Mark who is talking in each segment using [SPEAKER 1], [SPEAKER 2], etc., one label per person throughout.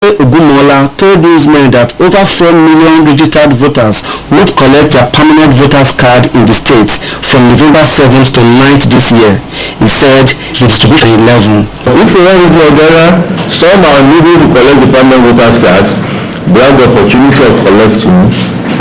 [SPEAKER 1] Ogumola told these men that over 4 million registered voters would collect their permanent voters card in the state from November 7th to 9th this year. He said the distribution 11.
[SPEAKER 2] If you want to Nigeria, some are needing to collect the permanent voters cards. They have the opportunity of collecting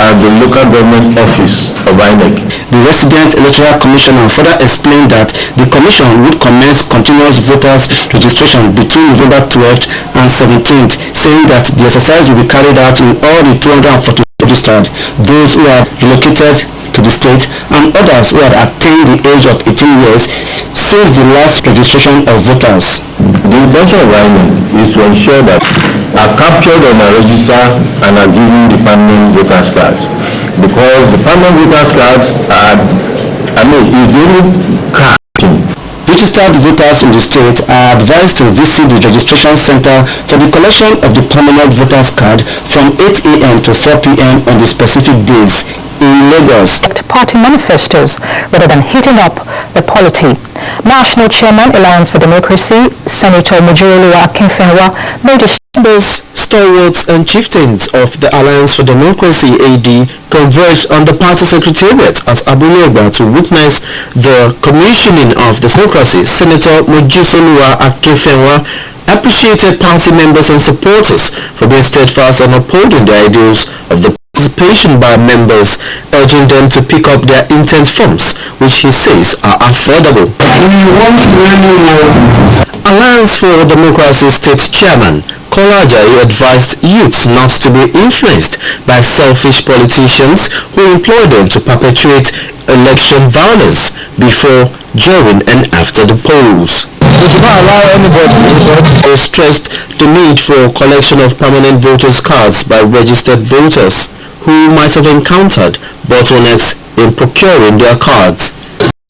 [SPEAKER 2] at the local government office of INEC.
[SPEAKER 1] The resident electoral commissioner further explained that the commission would commence continuous voters registration between November 12th and 17th, saying that the exercise will be carried out in all the 240 registered, those who are relocated to the state and others who had attained the age of 18 years since the last registration of voters.
[SPEAKER 2] The intention of INEC is to ensure that are captured on a register and are given the permanent voters cards, because the permanent voters cards are, is the only card.
[SPEAKER 1] Registered voters in the state are advised to visit the registration center for the collection of the permanent voters card from 8 a.m. to 4 p.m. on the specific days in Lagos.
[SPEAKER 3] Party manifestos rather than heating up the polity. National Chairman Alliance for Democracy, Senator Mujurulu Akinfenwa, made his
[SPEAKER 1] members, stalwarts and chieftains of the Alliance for Democracy AD converged on the party secretariat at Abulegba to witness the commissioning of the democracy. Senator Mujurulu Akinfenwa appreciated party members and supporters for being steadfast and upholding the ideals of the participation by members, urging them to pick up their intent forms, which he says are affordable.
[SPEAKER 2] We want to
[SPEAKER 1] Alliance for Democracy State Chairman Kola Ajayi advised youths not to be influenced by selfish politicians who employ them to perpetuate election violence before, during and after the polls.
[SPEAKER 2] We should not allow anybody
[SPEAKER 1] They stressed the need for collection of permanent voters cards by registered voters who might have encountered bottlenecks in procuring their cards.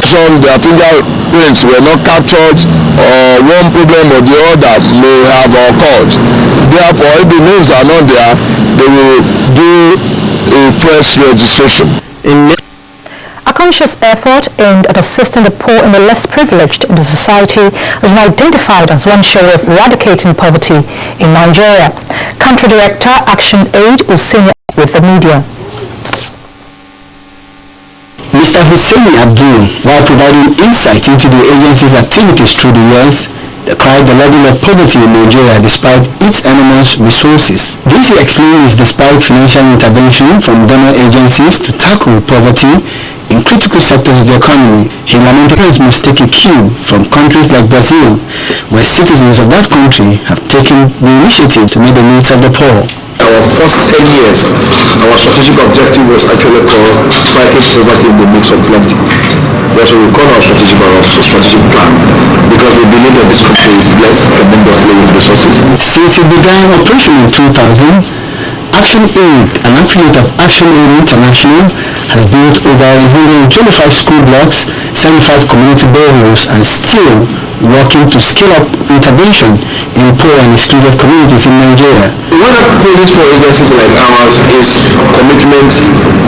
[SPEAKER 2] Some their fingerprints were not captured, or one problem or the other may have occurred. Therefore, if the names are not there, they will do a fresh registration.
[SPEAKER 3] a conscious effort aimed at assisting the poor and the less privileged in the society has been identified as one show of eradicating poverty in Nigeria. Country Director Action Aid Usini with the media.
[SPEAKER 1] Mr. Hussein Abdul, while providing insight into the agency's activities through the years, decried the level of poverty in Nigeria despite its enormous resources. This, he explains, is despite financial intervention from donor agencies to tackle poverty in critical sectors of the economy. He lamented parents must take a cue from countries like Brazil, where citizens of that country have taken the initiative to meet the needs of the poor.
[SPEAKER 2] Our first 10 years, our strategic objective was actually called fighting poverty in the mix of plenty. That's what we call our strategic plan, because we believe that this country is blessed tremendously with resources.
[SPEAKER 1] Since it began operation in 2000, Action Aid, an affiliate of Action Aid International, has built over 125 school blocks, 75 community boreholes, and still working to scale up intervention in poor and excluded communities in Nigeria.
[SPEAKER 2] One of the police for agencies like ours is commitment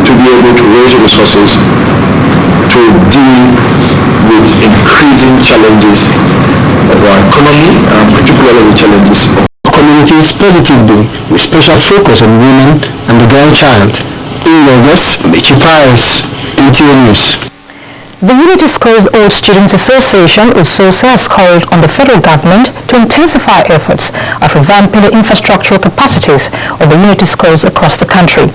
[SPEAKER 2] to be able to raise resources to deal with increasing challenges of our economy, and particularly the challenges of
[SPEAKER 1] communities positively, with special focus on women and the girl child. In Lagos, Chiparis, NTA2.
[SPEAKER 3] The Unity Schools Old Students Association, USOSA, has called on the federal government to intensify efforts at revamping the infrastructural capacities of the Unity Schools across the country.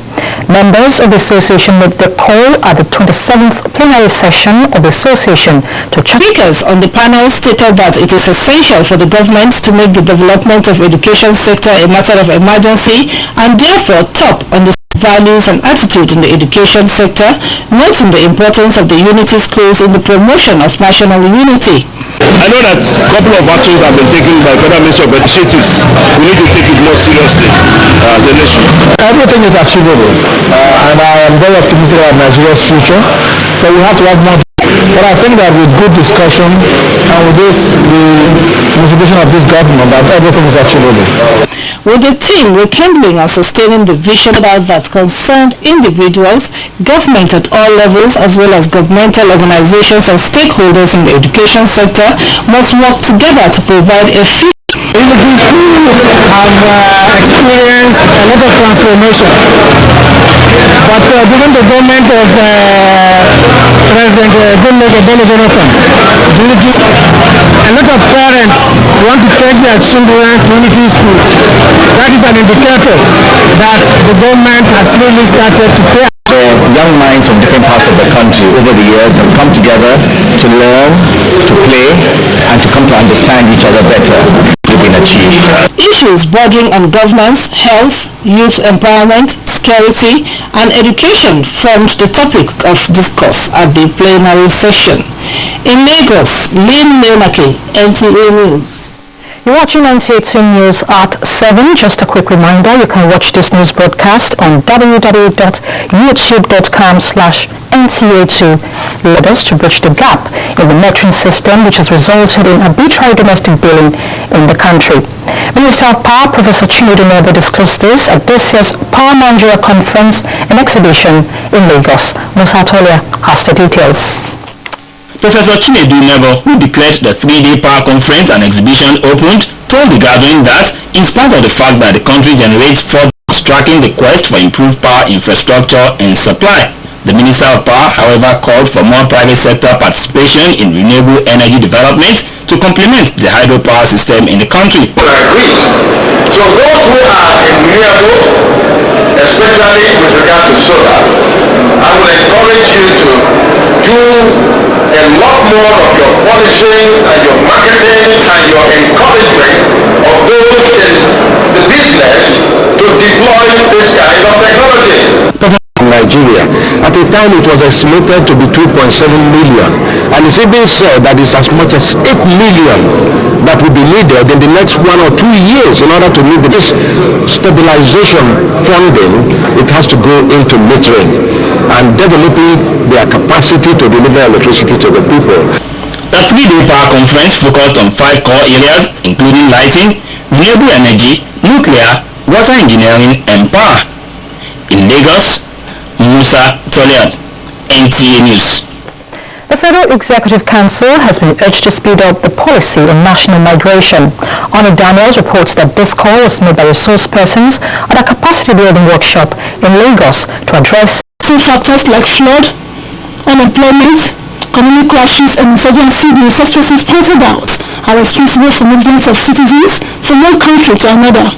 [SPEAKER 3] Members of the association made the call at the 27th plenary session of the association to
[SPEAKER 4] speakers on the panel stated that it is essential for the government to make the development of education sector a matter of emergency and therefore top on the values and attitude in the education sector, noting the importance of the Unity Schools in the promotion of national unity.
[SPEAKER 2] I know that a couple of actions have been taken by Federal Ministry of Initiatives. We need to take it more seriously as a nation.
[SPEAKER 1] Everything is achievable, and I am very optimistic about Nigeria's future, but we have to have more. But I think that with good discussion and with this, the motivation of this government, that everything is achievable.
[SPEAKER 4] With the team rekindling and sustaining the vision about that concerned individuals, government at all levels, as well as governmental organizations and stakeholders in the education sector must work together to provide a
[SPEAKER 1] Military schools have experienced a lot of transformation. But during the government of President Goodluck Jonathan, a lot of parents want to take their children to military schools. That is an indicator that the government has really started to pay.
[SPEAKER 2] Young minds from different parts of the country over the years have come together to learn, to play, and to come to understand each other better. Been achieved.
[SPEAKER 4] Issues bordering on governance, health, youth empowerment, security, and education formed the topic of discourse at the plenary session. In Lagos, Lynn Leonake, NTA News.
[SPEAKER 3] You're watching NTA2 News at 7. Just a quick reminder, you can watch this news broadcast on www.youtube.com/NTA2 Lagos to bridge the gap in the metering system, which has resulted in arbitrary domestic billing in the country. Minister of Power, Professor Chinedu Nebo, disclosed this at this year's Power Nigeria Conference and Exhibition in Lagos. Musa Tolia has the details.
[SPEAKER 5] Professor Chinedu Nebo, who declared the 3-day power conference and exhibition opened, told the gathering that, in spite of the fact that the country generates funds tracking the quest for improved power infrastructure and supply, the Minister of Power, however, called for more private sector participation in renewable energy development to complement the hydropower system in the country.
[SPEAKER 2] So those who are in renewable, especially with regard to solar, I will encourage you to do a lot more of your polishing and your marketing and your encouragement of those in the business to deploy this kind of technology.
[SPEAKER 1] Nigeria. At the time it was estimated to be 2.7 million, and it's even said that it's as much as 8 million that will be needed in the next 1 or 2 years in order to meet this stabilization funding. It has to go into metering and developing their capacity to deliver electricity to the people.
[SPEAKER 5] The 3-day power conference focused on 5 core areas, including lighting, renewable energy, nuclear, water engineering, and power. In Lagos, Musa Tolia, NTA News.
[SPEAKER 3] The Federal Executive Council has been urged to speed up the policy on national migration. Honor Daniels reports that this call was made by resource persons at a capacity building workshop in Lagos to address
[SPEAKER 4] Factors like flood, unemployment, community clashes, and insurgency, the resource persons pointed out, are responsible for movements of citizens from one country to another.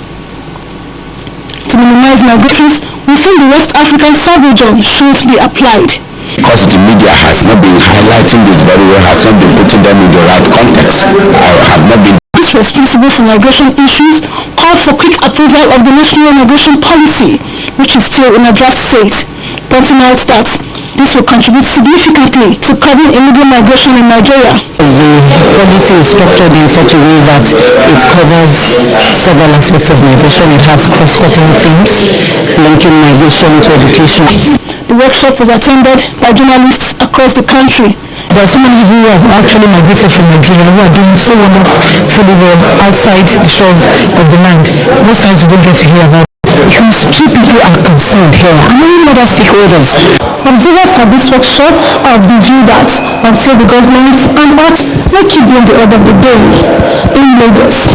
[SPEAKER 4] To minimize migrations within the West African sub-region should be applied.
[SPEAKER 2] Because the media has not been highlighting this very well, has not been putting them in the right context, have not been
[SPEAKER 4] responsible for migration issues called for quick approval of the national migration policy, which is still in a draft state, pointing out that this will contribute significantly to curbing illegal migration in Nigeria.
[SPEAKER 6] The policy is structured in such a way that it covers several aspects of migration. It has cross-cutting themes linking migration to education.
[SPEAKER 4] The workshop was attended by journalists across the country.
[SPEAKER 6] There are so many who have actually migrated from Nigeria who are doing so wonderfully well outside the shores of the land. Most times we don't get to hear about it because key people are concerned here and many other stakeholders.
[SPEAKER 4] Observers at this workshop have the view that until the government and what may keep being the order of the day in Lagos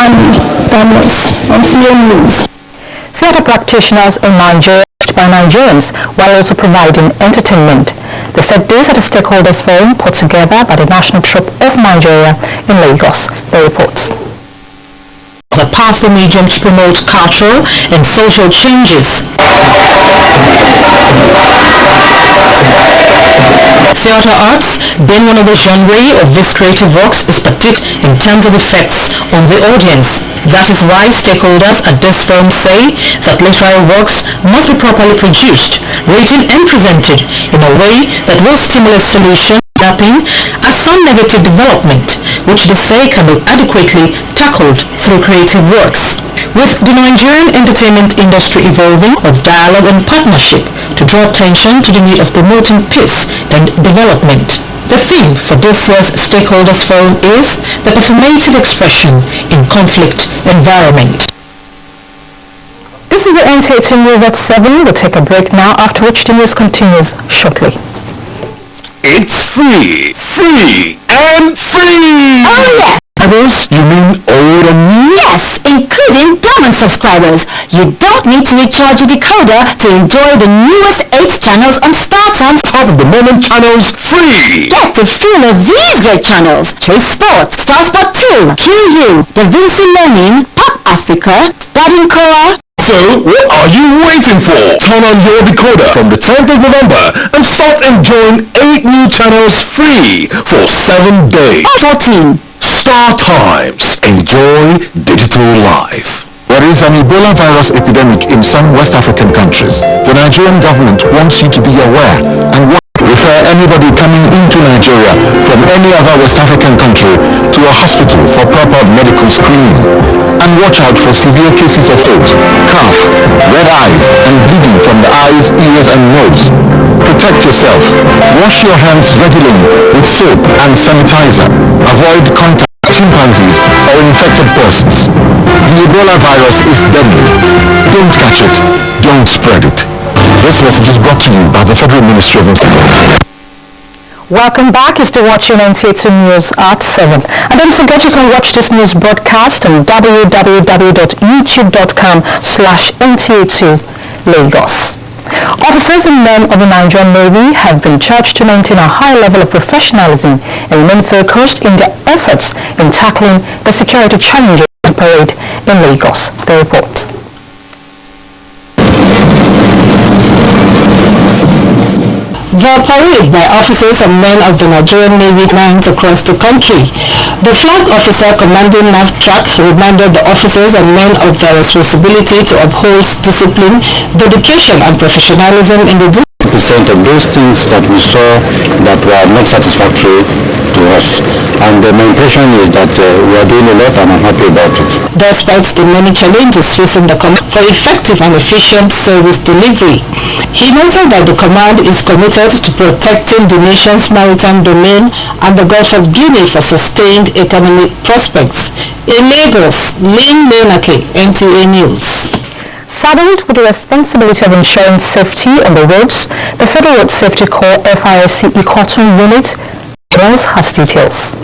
[SPEAKER 4] and Daniels on NTA News.
[SPEAKER 3] theatre practitioners in Nigeria by Nigerians while also providing entertainment. They said this at a stakeholders forum put together by the National Troupe of Nigeria in Lagos. The reports.
[SPEAKER 7] A powerful medium to promote cultural and social changes. Theatre arts, being one of the genres of these creative works, is petite in terms of effects on the audience. That is why stakeholders at this forum say that literary works must be properly produced, written and presented in a way that will stimulate solution mapping as some negative development, which they say can be adequately tackled through creative works. With the Nigerian entertainment industry evolving of dialogue and partnership to draw attention to the need of promoting peace and development. The theme for this year's Stakeholders Forum is the performative expression in conflict environment.
[SPEAKER 3] This is the NTA2 News at 7. We'll take a break now, after which the news continues shortly.
[SPEAKER 8] It's free, and free!
[SPEAKER 3] Oh yeah!
[SPEAKER 1] subscribers? You mean old and new?
[SPEAKER 8] Yes, including dormant subscribers. You don't need to recharge your decoder to enjoy the newest 8 channels on StarTime's
[SPEAKER 1] Top of the moment channels free.
[SPEAKER 8] Get the feel of these great channels: Choice Sports, Star Sport 2, QU, Da Vinci Learning, Pop Africa, Studying Core.
[SPEAKER 1] So, what are you waiting for? Turn on your decoder from the 10th of November and start enjoying 8 new channels free for 7 days.
[SPEAKER 8] 14.
[SPEAKER 1] Star Times. Enjoy digital life. There is an Ebola virus epidemic in some West African countries. The Nigerian government wants you to be aware and refer anybody coming into Nigeria from any other West African country to a hospital for proper medical screening. And watch out for severe cases of throat, cough, red eyes, and bleeding from the eyes, ears, and nose. Protect yourself. Wash your hands regularly with soap and sanitizer. Avoid contact with chimpanzees or infected persons. The Ebola virus is deadly. Don't catch it. Don't spread it. This message is brought to you by the Federal Ministry of Information.
[SPEAKER 3] Welcome back. You're still watching NTA2 News at 7. And don't forget you can watch this news broadcast on www.youtube.com/NTA2 Lagos. Officers and men of the Nigerian Navy have been charged to maintain a high level of professionalism and remain focused in their efforts in tackling the security challenges of the parade in Lagos. The report.
[SPEAKER 4] The parade by officers and men of the Nigerian Navy runs across the country. The flag officer commanding NAVTRAC reminded the officers and men of their responsibility to uphold discipline, dedication and professionalism in the
[SPEAKER 1] percent of those things that we saw that were not satisfactory to us, and my impression is that we are doing a lot and I'm happy about it.
[SPEAKER 4] Despite the many challenges facing the command for effective and efficient service delivery, he noted that the command is committed to protecting the nation's maritime domain and the Gulf of Guinea for sustained economic prospects. In Lagos, Lynn Menake, NTA News.
[SPEAKER 3] Saddled with the responsibility of ensuring safety on the roads, the Federal Road Safety Corps FISC Ikotun unit has details.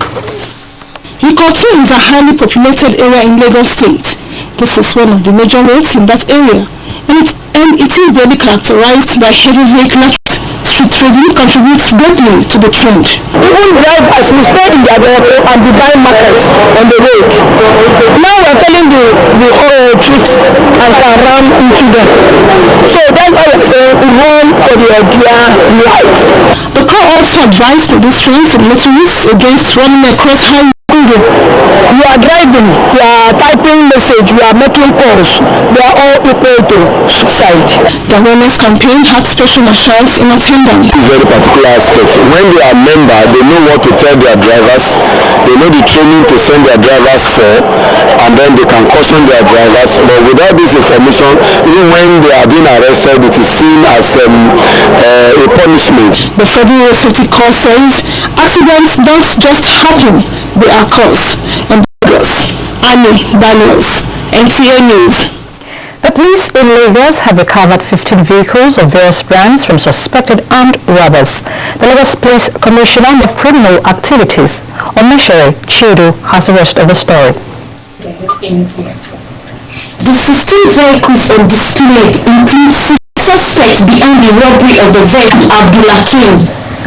[SPEAKER 9] Ikotun is a highly populated area in Lagos State. This is one of the major roads in that area, and it is daily characterized by heavy vehicular street trading contributes greatly to the trend.
[SPEAKER 6] Even drivers will stay in their vehicle and be buying markets on the road. Now we're telling the troops and can ram into them. So that's why we're saying we run for the idea life.
[SPEAKER 9] The Corps also advised pedestrians and motorists against running across highways.
[SPEAKER 6] You are driving, you are typing message, you are making calls. They are all equal to suicide.
[SPEAKER 9] The awareness campaign had special marshals in attendance.
[SPEAKER 2] This very particular aspect. When they are members, they know what to tell their drivers. They know the training to send their drivers for, and then they can caution their drivers. But without this information, even when they are being arrested, it is seen as a punishment.
[SPEAKER 9] The Federal Safety Corps says accidents don't just happen, they are caused. And Annie Daniels, NTA News.
[SPEAKER 3] The police in Lagos have recovered 15 vehicles of various brands from suspected armed robbers. The Lagos Police Commissioner of Criminal Activities, Omeshere Chidu, has the rest of the story.
[SPEAKER 10] The 16 vehicles on display include 6 suspects behind the robbery of the vehicle: Abdulakim,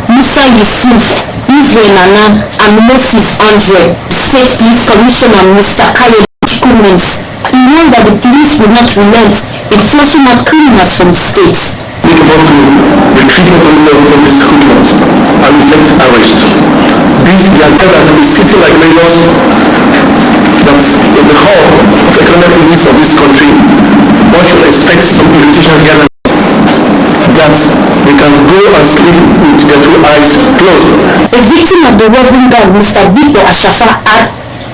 [SPEAKER 10] Musa Yusuf, Israel Nana, and Moses Andre. State Police Commissioner Mr. Khaled comments. He warned that the police will not relent in flushing out criminals from the state.
[SPEAKER 2] We want to retrieve from these hoodlums and effect arrest. This is as well as a city like Lagos that is the hub of economic needs of this country. One should expect some politicians here that they can go and sleep with their 2 eyes closed.
[SPEAKER 10] A victim of the robbery gang, Mr. Dipo Ashafa,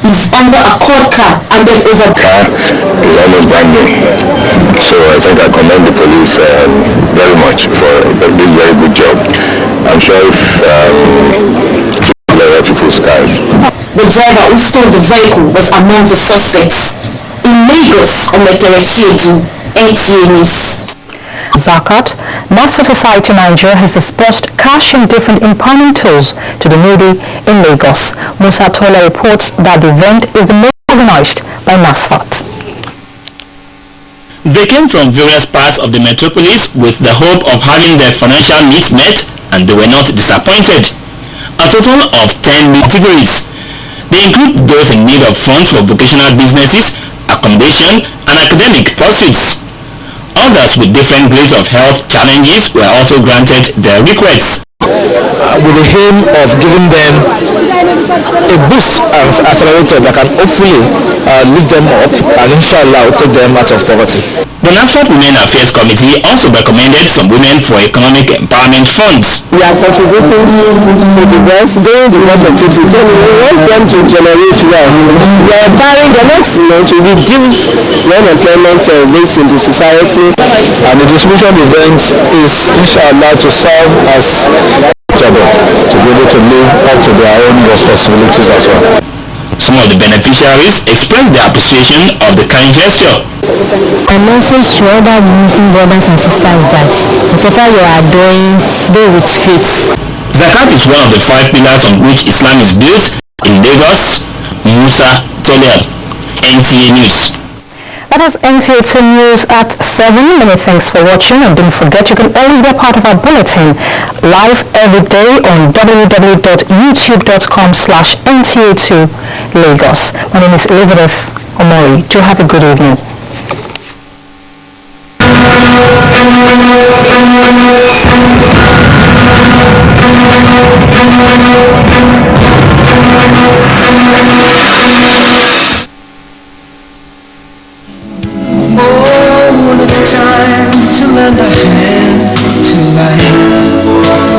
[SPEAKER 10] is under a court car and then over.
[SPEAKER 2] Car is almost brand new. So I think I commend the police very much for this very good job. I'm sure if people's cars.
[SPEAKER 10] The driver who stole the vehicle was among the suspects. In Lagos, Omeshere Chidu, NTA News.
[SPEAKER 3] Zakat, NASFAT Society Nigeria has disbursed cash and different empowerment tools to the needy in Lagos. Musa Tola reports that the event is the most organized by NASFAT.
[SPEAKER 5] They came from various parts of the metropolis with the hope of having their financial needs met, and they were not disappointed. A total of 10 categories. They include those in need of funds for vocational businesses, accommodation, and academic pursuits. Others with different grades of health challenges were also granted their requests.
[SPEAKER 2] With the aim of giving them a boost and accelerator that can hopefully lift them up and inshallah take them out of poverty.
[SPEAKER 5] The NASFAT Women Affairs Committee also recommended some women for economic empowerment funds.
[SPEAKER 11] We are contributing to the best, doing the work of people. We want them to generate wealth. We are empowering them to reduce the unemployment rates in the society.
[SPEAKER 2] And the distribution event is inshallah to serve as to be able to live up to their own responsibilities as well.
[SPEAKER 5] Some of the beneficiaries expressed their appreciation of the kind gesture.
[SPEAKER 6] A message to other Muslim brothers and sisters that whatever you are doing, do with faith.
[SPEAKER 5] Zakat is one of the 5 pillars on which Islam is built in Lagos. Musa Tola, NTA News.
[SPEAKER 3] That is NTA2 News at 7. Many thanks for watching, and don't forget you can always be a part of our bulletin live every day on www.youtube.com/NTA2 Lagos. My name is Elizabeth Omori. Do have a good evening.
[SPEAKER 12] It's time to lend a hand to life,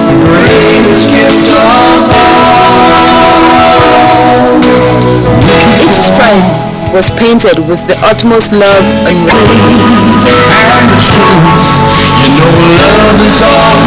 [SPEAKER 12] the greatest gift of all.
[SPEAKER 13] Each stripe was painted with the utmost love and
[SPEAKER 12] the truth, you know love is all